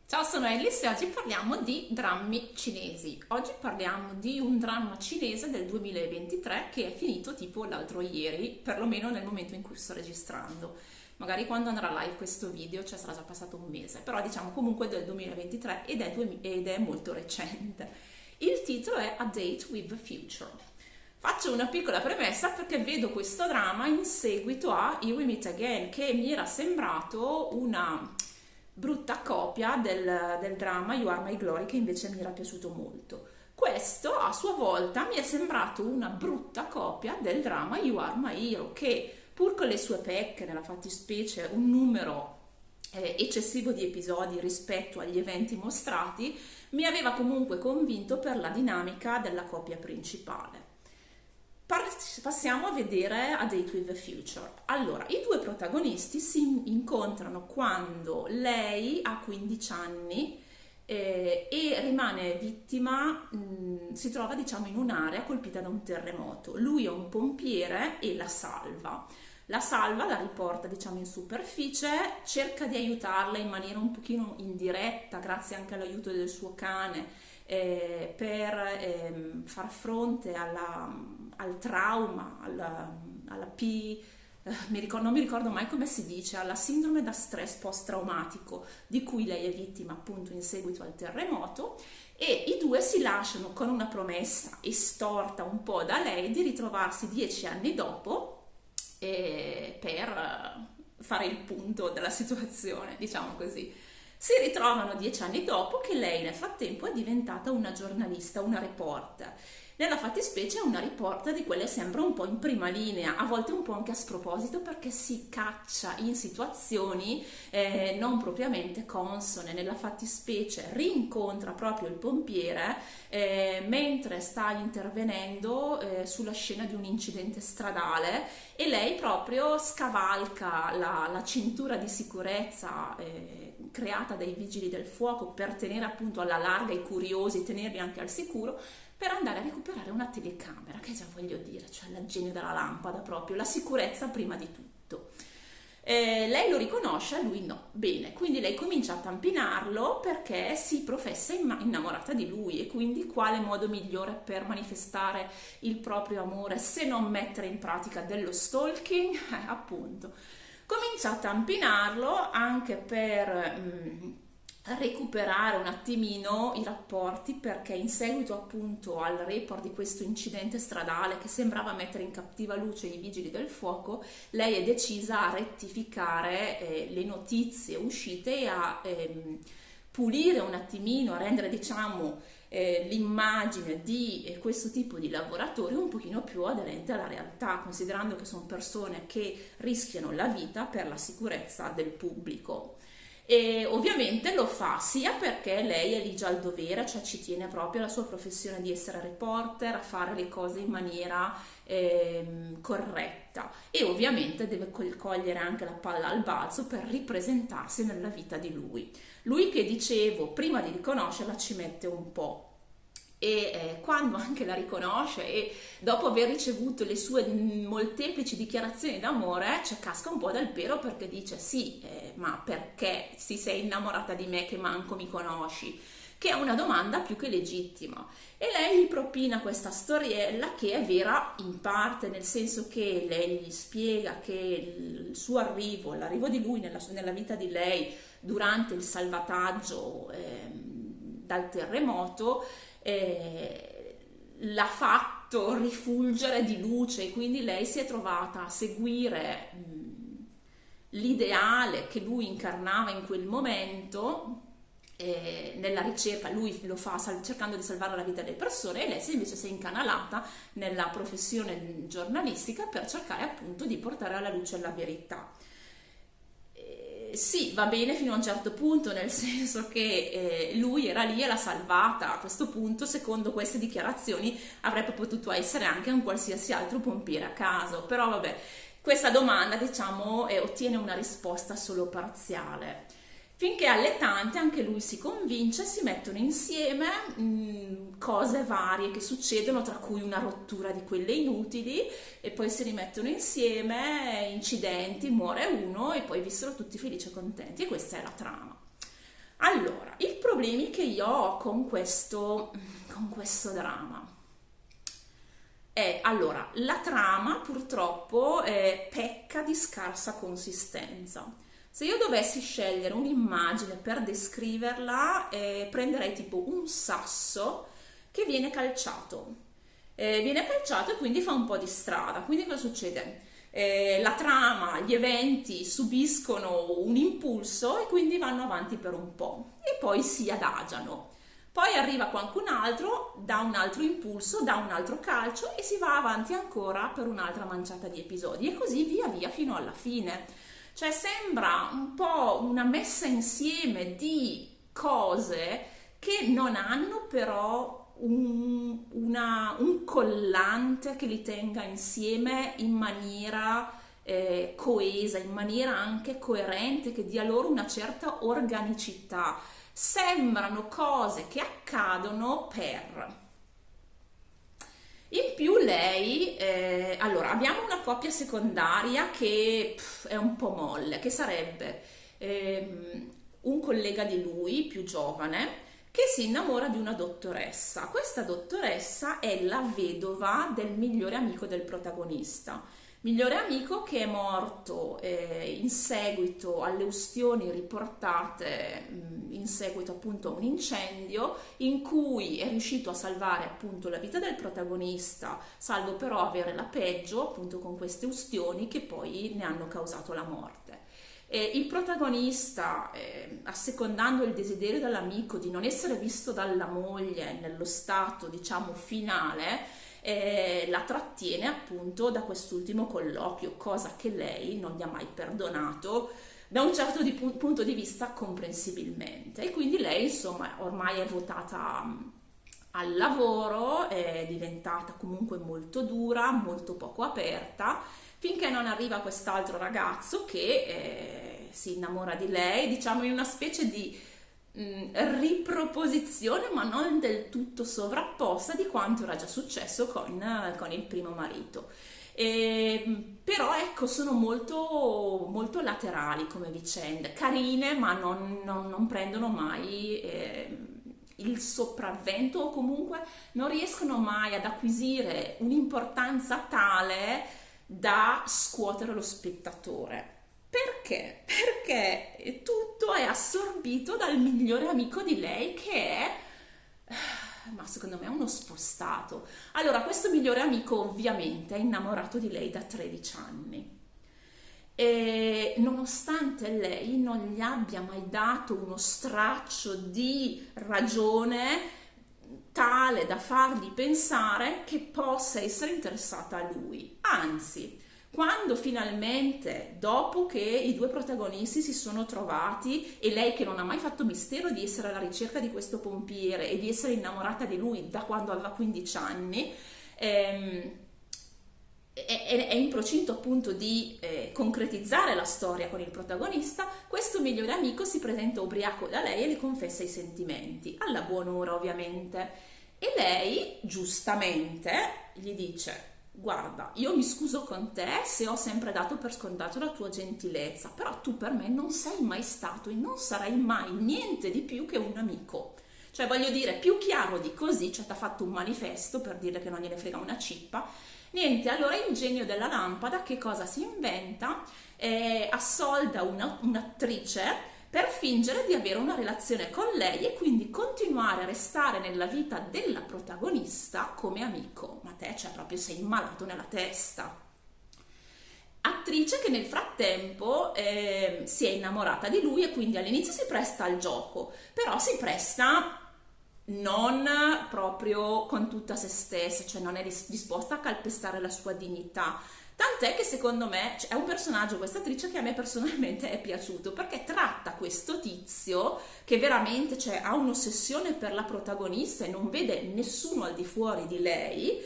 Ciao, sono Alice e oggi parliamo di drammi cinesi. Oggi parliamo di un dramma cinese del 2023 che è finito tipo l'altro ieri, perlomeno nel momento in cui sto registrando. Magari quando andrà live questo video, cioè sarà già passato un mese, però diciamo comunque del 2023 ed è molto recente. Il titolo è A Date with the Future. Faccio una piccola premessa perché vedo questo dramma in seguito a You We Meet Again, che mi era sembrato una brutta copia del dramma You Are My Glory, che invece mi era piaciuto molto. Questo a sua volta mi è sembrato una brutta copia del dramma You Are My Hero, che pur con le sue pecche, nella fattispecie un numero eccessivo di episodi rispetto agli eventi mostrati, mi aveva comunque convinto per la dinamica della coppia principale. Passiamo a vedere A Date with the Future. Allora, i due protagonisti si incontrano quando lei ha 15 anni e rimane vittima, si trova diciamo in un'area colpita da un terremoto. Lui è un pompiere e la salva. La salva, la riporta diciamo in superficie, cerca di aiutarla in maniera un pochino indiretta, grazie anche all'aiuto del suo cane, per far fronte al trauma, non mi ricordo mai come si dice, alla sindrome da stress post-traumatico di cui lei è vittima appunto in seguito al terremoto, e i due si lasciano con una promessa estorta un po' da lei di ritrovarsi 10 anni dopo per fare il punto della situazione, diciamo così. Si ritrovano 10 anni dopo che lei nel frattempo è diventata una giornalista, una reporter. Nella fattispecie è una reporter di quelle sempre un po' in prima linea, a volte un po' anche a sproposito perché si caccia in situazioni non propriamente consone. Nella fattispecie rincontra proprio il pompiere mentre sta intervenendo sulla scena di un incidente stradale e lei proprio scavalca la cintura di sicurezza creata dai vigili del fuoco per tenere appunto alla larga i curiosi, tenerli anche al sicuro, per andare a recuperare una telecamera, che già voglio dire, cioè la genio della lampada proprio, la sicurezza prima di tutto. Lei lo riconosce, a lui no. Bene, quindi lei comincia a tampinarlo perché si professa innamorata di lui, e quindi quale modo migliore per manifestare il proprio amore se non mettere in pratica dello stalking? Appunto. Comincia a tampinarlo anche per recuperare un attimino i rapporti, perché in seguito appunto al report di questo incidente stradale che sembrava mettere in cattiva luce i vigili del fuoco, lei è decisa a rettificare le notizie uscite e a pulire un attimino, a rendere diciamo l'immagine di questo tipo di lavoratori un pochino più aderente alla realtà, considerando che sono persone che rischiano la vita per la sicurezza del pubblico. E ovviamente lo fa sia perché lei è lì già al dovere, cioè ci tiene proprio alla sua professione di essere reporter, a fare le cose in maniera corretta, e ovviamente deve cogliere anche la palla al balzo per ripresentarsi nella vita di lui. Lui, che dicevo, prima di riconoscerla ci mette un po'. E quando anche la riconosce e dopo aver ricevuto le sue molteplici dichiarazioni d'amore, cioè casca un po' dal pero, perché dice sì, ma perché si sei innamorata di me che manco mi conosci? Che è una domanda più che legittima, e lei gli propina questa storiella che è vera in parte, nel senso che lei gli spiega che il suo arrivo, l'arrivo di lui nella vita di lei durante il salvataggio dal terremoto l'ha fatto rifulgere di luce, quindi lei si è trovata a seguire l'ideale che lui incarnava in quel momento nella ricerca. Lui lo fa cercando di salvare la vita delle persone, e lei invece si è incanalata nella professione giornalistica per cercare appunto di portare alla luce la verità. Sì, va bene fino a un certo punto, nel senso che lui era lì e l'ha salvata. A questo punto, secondo queste dichiarazioni, avrebbe potuto essere anche un qualsiasi altro pompiere a caso, però vabbè, questa domanda diciamo ottiene una risposta solo parziale. Finché alle tante anche lui si convince, si mettono insieme cose varie che succedono, tra cui una rottura di quelle inutili, e poi si rimettono insieme, incidenti, muore uno e poi vissero tutti felici e contenti, e questa è la trama. Allora, problemi che io ho con questo dramma. Allora, la trama purtroppo pecca di scarsa consistenza. Se io dovessi scegliere un'immagine per descriverla, prenderei tipo un sasso che viene calciato. Viene calciato e quindi fa un po' di strada. Quindi cosa succede? La trama, gli eventi subiscono un impulso e quindi vanno avanti per un po' e poi si adagiano. Poi arriva qualcun altro, dà un altro impulso, dà un altro calcio e si va avanti ancora per un'altra manciata di episodi e così via via fino alla fine. Cioè sembra un po' una messa insieme di cose che non hanno però un collante che li tenga insieme in maniera coesa, in maniera anche coerente, che dia loro una certa organicità. Sembrano cose che accadono per... In più lei, allora abbiamo una coppia secondaria che è un po' molle, che sarebbe un collega di lui più giovane che si innamora di una dottoressa. Questa dottoressa è la vedova del migliore amico del protagonista. Migliore amico che è morto in seguito alle ustioni riportate in seguito appunto a un incendio in cui è riuscito a salvare appunto la vita del protagonista, salvo però avere la peggio appunto con queste ustioni che poi ne hanno causato la morte. Il protagonista, assecondando il desiderio dell'amico di non essere visto dalla moglie nello stato diciamo finale, la trattiene appunto da quest'ultimo colloquio, cosa che lei non gli ha mai perdonato da un certo punto di vista comprensibilmente. E quindi lei insomma ormai è votata al lavoro, è diventata comunque molto dura, molto poco aperta, finché non arriva quest'altro ragazzo che si innamora di lei, diciamo in una specie di riproposizione, ma non del tutto sovrapposta di quanto era già successo con il primo marito. Però ecco, sono molto, molto laterali come vicende, carine, ma non prendono mai il sopravvento, o comunque non riescono mai ad acquisire un'importanza tale da scuotere lo spettatore. Perché? Perché tutto è assorbito dal migliore amico di lei che è, ma secondo me è uno spostato. Allora, questo migliore amico ovviamente è innamorato di lei da 13 anni e nonostante lei non gli abbia mai dato uno straccio di ragione tale da fargli pensare che possa essere interessata a lui, anzi, quando finalmente, dopo che i due protagonisti si sono trovati e lei che non ha mai fatto mistero di essere alla ricerca di questo pompiere e di essere innamorata di lui da quando aveva 15 anni, è in procinto appunto di concretizzare la storia con il protagonista, questo migliore amico si presenta ubriaco da lei e le confessa i sentimenti, alla buon'ora ovviamente, e lei giustamente gli dice: guarda, io mi scuso con te se ho sempre dato per scontato la tua gentilezza, però tu per me non sei mai stato e non sarai mai niente di più che un amico. Cioè, voglio dire, più chiaro di così, cioè ti ha fatto un manifesto per dire che non gliene frega una cippa. Niente, allora il genio della lampada che cosa si inventa? Assolda un'attrice per fingere di avere una relazione con lei e quindi continuare a restare nella vita della protagonista come amico. Ma te, cioè, proprio sei malato nella testa. Attrice che nel frattempo si è innamorata di lui e quindi all'inizio si presta al gioco, però si presta non proprio con tutta se stessa, cioè non è disposta a calpestare la sua dignità. Tant'è che secondo me è un personaggio, questa attrice, che a me personalmente è piaciuto, perché tratta questo tizio che veramente, cioè, ha un'ossessione per la protagonista e non vede nessuno al di fuori di lei,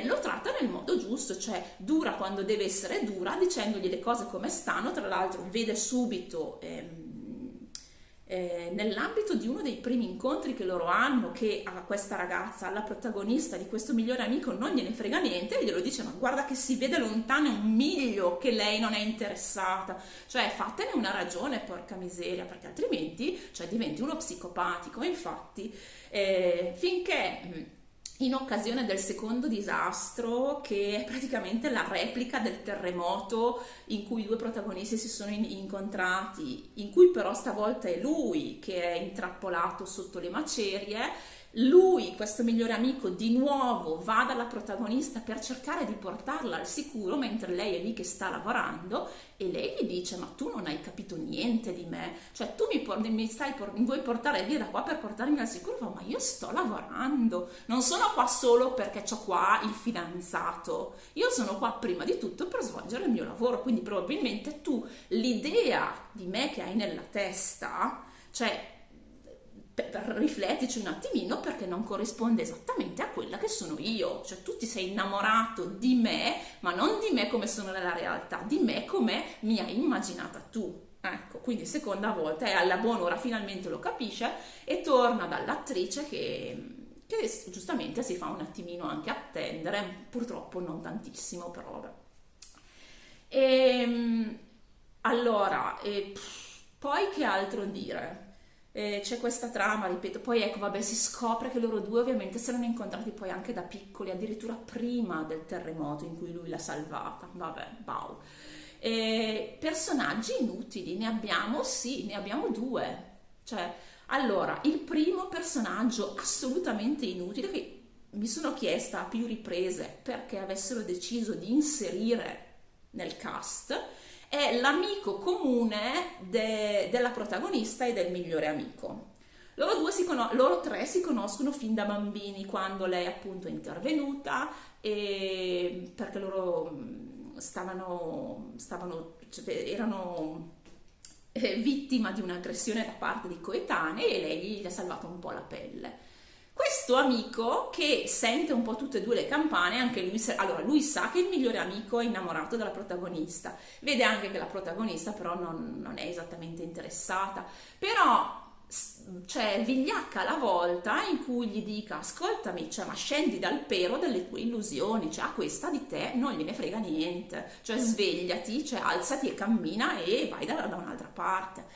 lo tratta nel modo giusto, cioè dura quando deve essere dura, dicendogli le cose come stanno. Tra l'altro vede subito nell'ambito di uno dei primi incontri che loro hanno, che a questa ragazza, alla protagonista di questo migliore amico, non gliene frega niente, e glielo dice: ma guarda che si vede lontano 1 miglio che lei non è interessata, cioè fatene una ragione, porca miseria, perché altrimenti, cioè, diventi uno psicopatico. Infatti, finché in occasione del secondo disastro, che è praticamente la replica del terremoto in cui i due protagonisti si sono incontrati, in cui però stavolta è lui che è intrappolato sotto le macerie. Lui, questo migliore amico, di nuovo va dalla protagonista per cercare di portarla al sicuro, mentre lei è lì che sta lavorando, e lei gli dice: ma tu non hai capito niente di me, cioè tu mi vuoi portare via da qua per portarmi al sicuro? Ma io sto lavorando, non sono qua solo perché c'ho qua il fidanzato, io sono qua prima di tutto per svolgere il mio lavoro, quindi probabilmente tu l'idea di me che hai nella testa, cioè, riflettici un attimino, perché non corrisponde esattamente a quella che sono io, cioè tu ti sei innamorato di me, ma non di me come sono nella realtà, di me come mi hai immaginata tu. Ecco, quindi seconda volta, e alla buon'ora finalmente lo capisce e torna dall'attrice che giustamente si fa un attimino anche attendere, purtroppo non tantissimo, però vabbè. Allora, poi che altro dire? C'è questa trama, ripeto, poi ecco, vabbè, si scopre che loro due ovviamente si erano incontrati poi anche da piccoli, addirittura prima del terremoto in cui lui l'ha salvata. Vabbè, wow. Personaggi inutili, ne abbiamo, sì, ne abbiamo due. Cioè, allora, il primo personaggio assolutamente inutile, che mi sono chiesta a più riprese perché avessero deciso di inserire nel cast, è l'amico comune della protagonista e del migliore amico. Loro tre si conoscono fin da bambini, quando lei appunto è intervenuta, e perché loro erano vittima di un'aggressione da parte di coetanei, e lei gli ha salvato un po' la pelle. Questo amico, che sente un po' tutte e due le campane, anche lui, allora lui sa che il migliore amico è innamorato della protagonista, vede anche che la protagonista però non è esattamente interessata, però cioè, vigliacca la volta in cui gli dica: ascoltami, cioè, ma scendi dal pero delle tue illusioni, cioè a questa di te non gliene frega niente, cioè svegliati, cioè alzati e cammina e vai da un'altra parte.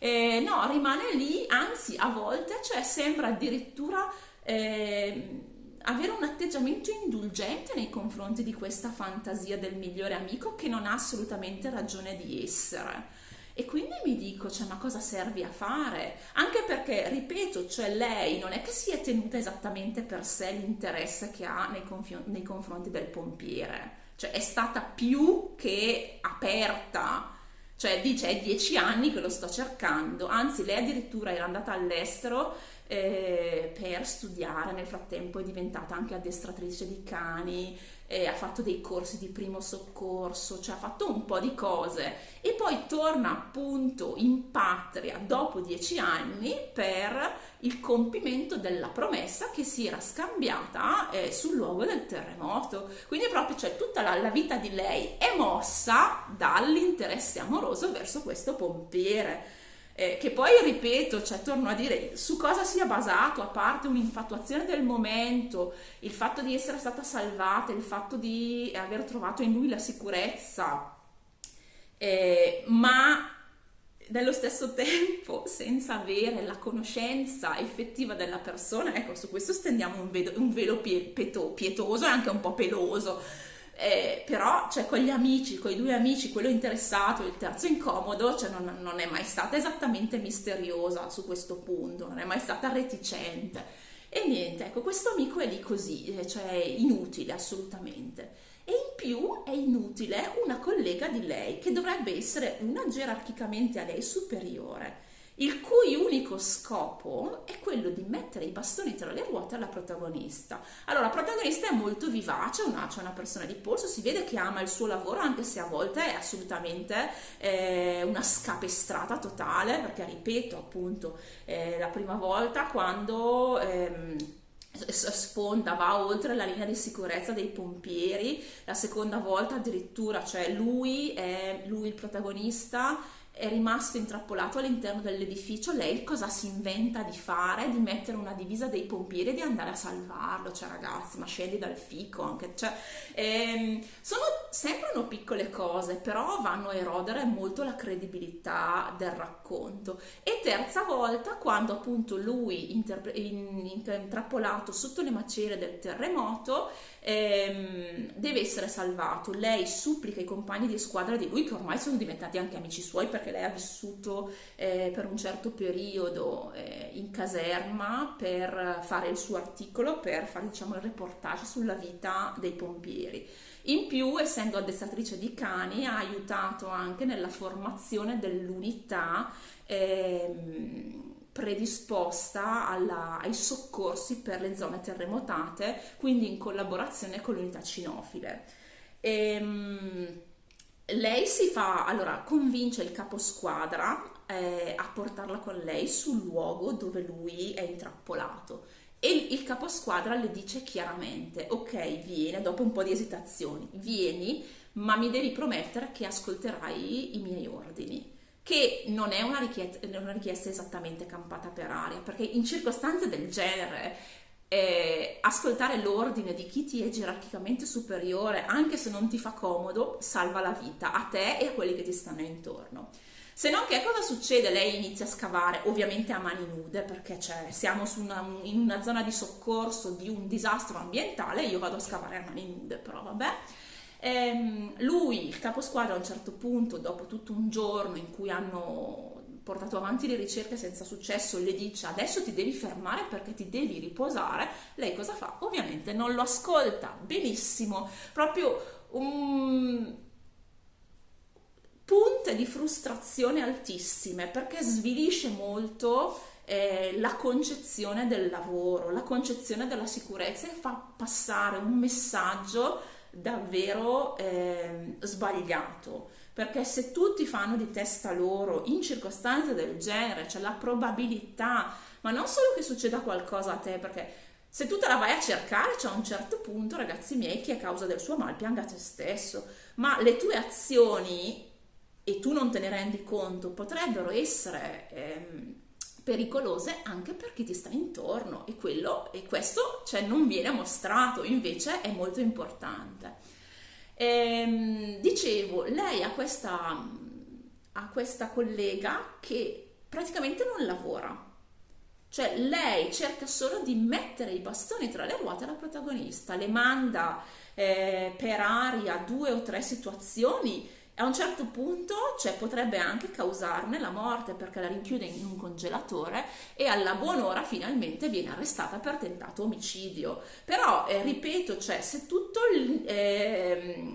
No, rimane lì, anzi a volte, cioè, sembra addirittura avere un atteggiamento indulgente nei confronti di questa fantasia del migliore amico, che non ha assolutamente ragione di essere. E quindi mi dico, cioè, ma cosa servi a fare? Anche perché, ripeto, cioè, lei non è che si è tenuta esattamente per sé l'interesse che ha nei confronti del pompiere, cioè è stata più che aperta. Cioè dice: è 10 anni che lo sto cercando, anzi lei addirittura era andata all'estero per studiare, nel frattempo è diventata anche addestratrice di cani, ha fatto dei corsi di primo soccorso, cioè ha fatto un po' di cose, e poi torna appunto in patria dopo 10 anni per il compimento della promessa che si era scambiata sul luogo del terremoto. Quindi proprio, cioè, tutta la vita di lei è mossa dall'interesse amoroso verso questo pompiere. Che poi, ripeto, cioè, torno a dire, su cosa sia basato, a parte un'infatuazione del momento, il fatto di essere stata salvata, il fatto di aver trovato in lui la sicurezza, ma nello stesso tempo senza avere la conoscenza effettiva della persona. Ecco, su questo stendiamo un velo pietoso e anche un po' peloso. Però, cioè, con gli amici, con i due amici, quello interessato e il terzo incomodo, cioè, non è mai stata esattamente misteriosa su questo punto, non è mai stata reticente. E niente, ecco, questo amico è lì così, cioè inutile assolutamente. E in più è inutile una collega di lei, che dovrebbe essere una gerarchicamente a lei superiore, il cui unico scopo è quello di mettere i bastoni tra le ruote alla protagonista. Allora, la protagonista è molto vivace, c'è una persona di polso, si vede che ama il suo lavoro, anche se a volte è assolutamente una scapestrata totale, perché, ripeto, appunto, la prima volta quando sfonda, va oltre la linea di sicurezza dei pompieri, la seconda volta addirittura, cioè lui il protagonista, è rimasto intrappolato all'interno dell'edificio, lei cosa si inventa di fare? Di mettere una divisa dei pompieri e di andare a salvarlo. Cioè ragazzi, ma scendi dal fico anche, cioè, sembrano piccole cose, però vanno a erodere molto la credibilità del racconto. E terza volta, quando appunto lui intrappolato sotto le macerie del terremoto, deve essere salvato. Lei supplica i compagni di squadra di lui, che ormai sono diventati anche amici suoi, perché lei ha vissuto per un certo periodo in caserma per fare il suo articolo, per fare diciamo il reportage sulla vita dei pompieri. In più, essendo addestratrice di cani, ha aiutato anche nella formazione dell'unità predisposta ai soccorsi per le zone terremotate, quindi in collaborazione con l'unità cinofile. Lei convince il caposquadra a portarla con lei sul luogo dove lui è intrappolato. E il caposquadra le dice chiaramente: ok, vieni, dopo un po' di esitazioni, vieni, ma mi devi promettere che ascolterai i miei ordini. Che non è una richiesta esattamente campata per aria, perché in circostanze del genere ascoltare l'ordine di chi ti è gerarchicamente superiore, anche se non ti fa comodo, salva la vita a te e a quelli che ti stanno intorno. Se no, che cosa succede? Lei inizia a scavare, ovviamente a mani nude, perché siamo in una zona di soccorso di un disastro ambientale, io vado a scavare a mani nude, però vabbè. Lui, il caposquadra, a un certo punto, dopo tutto un giorno in cui hanno portato avanti le ricerche senza successo, le dice: adesso ti devi fermare perché ti devi riposare. Lei cosa fa? Ovviamente non lo ascolta. Benissimo, proprio punte di frustrazione altissime, perché svilisce molto la concezione del lavoro, la concezione della sicurezza, e fa passare un messaggio davvero sbagliato. Perché se tutti fanno di testa loro in circostanze del genere, c'è la probabilità, ma non solo che succeda qualcosa a te, perché se tu te la vai a cercare, c'è a un certo punto, ragazzi miei, che a causa del suo mal pianga te stesso, ma le tue azioni, e tu non te ne rendi conto, potrebbero essere pericolose anche per chi ti sta intorno, e questo non viene mostrato, invece è molto importante. Dicevo, lei ha questa collega che praticamente non lavora, cioè lei cerca solo di mettere i bastoni tra le ruote alla protagonista, le manda per aria 2 o 3 situazioni. A un certo punto potrebbe anche causarne la morte, perché la rinchiude in un congelatore e alla buon'ora finalmente viene arrestata per tentato omicidio. Però ripeto, se tutto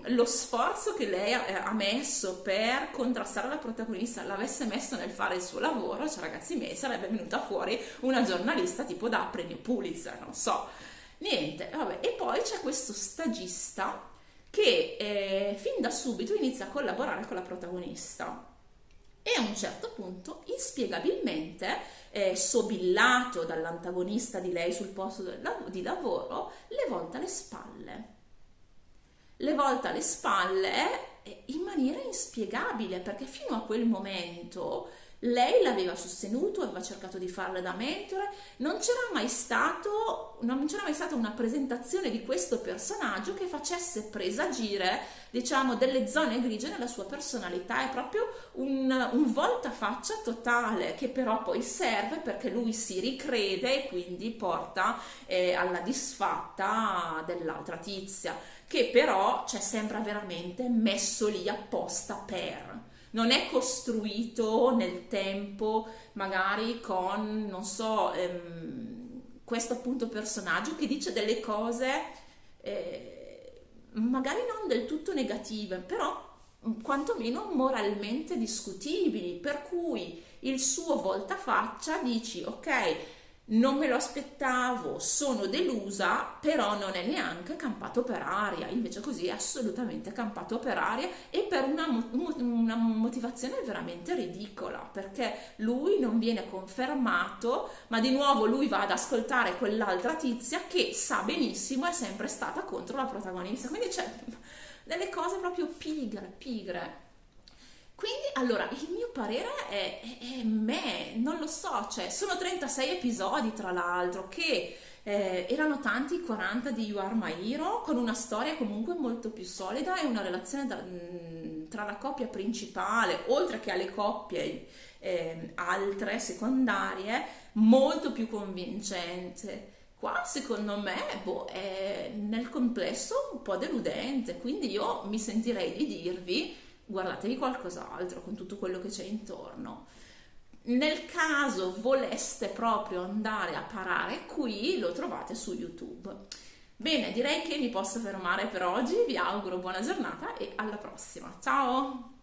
lo sforzo che lei ha messo per contrastare la protagonista l'avesse messo nel fare il suo lavoro, ragazzi miei, sarebbe venuta fuori una giornalista tipo da premio Pulitzer, non so. Niente, vabbè. E poi c'è questo stagista che fin da subito inizia a collaborare con la protagonista, e a un certo punto, inspiegabilmente, sobillato dall'antagonista di lei sul posto di lavoro, le volta le spalle. Le volta le spalle in maniera inspiegabile, perché fino a quel momento lei l'aveva sostenuto, aveva cercato di farle da mentore, non c'era mai stata una presentazione di questo personaggio che facesse presagire, diciamo, delle zone grigie nella sua personalità. È proprio un voltafaccia totale, che però poi serve perché lui si ricrede e quindi porta alla disfatta dell'altra tizia, che però sembra veramente messo lì apposta per... Non è costruito nel tempo, magari con, non so, questo appunto personaggio che dice delle cose magari non del tutto negative, però quantomeno moralmente discutibili, per cui il suo voltafaccia dici: ok, non me lo aspettavo, sono delusa, però non è neanche campato per aria. Invece così è assolutamente campato per aria, e per una motivazione veramente ridicola, perché lui non viene confermato, ma di nuovo lui va ad ascoltare quell'altra tizia che sa benissimo è sempre stata contro la protagonista. Quindi c'è delle cose proprio pigre. Quindi, allora, il mio parere non lo so, cioè, sono 36 episodi tra l'altro, che erano tanti i 40 di You Are My Hero, con una storia comunque molto più solida e una relazione tra la coppia principale, oltre che alle coppie altre, secondarie, molto più convincente. Qua secondo me boh, è nel complesso un po' deludente, quindi io mi sentirei di dirvi guardatevi qualcos'altro con tutto quello che c'è intorno. Nel caso voleste proprio andare a parare qui, lo trovate su YouTube. Bene, direi che mi posso fermare per oggi, vi auguro buona giornata e alla prossima. Ciao!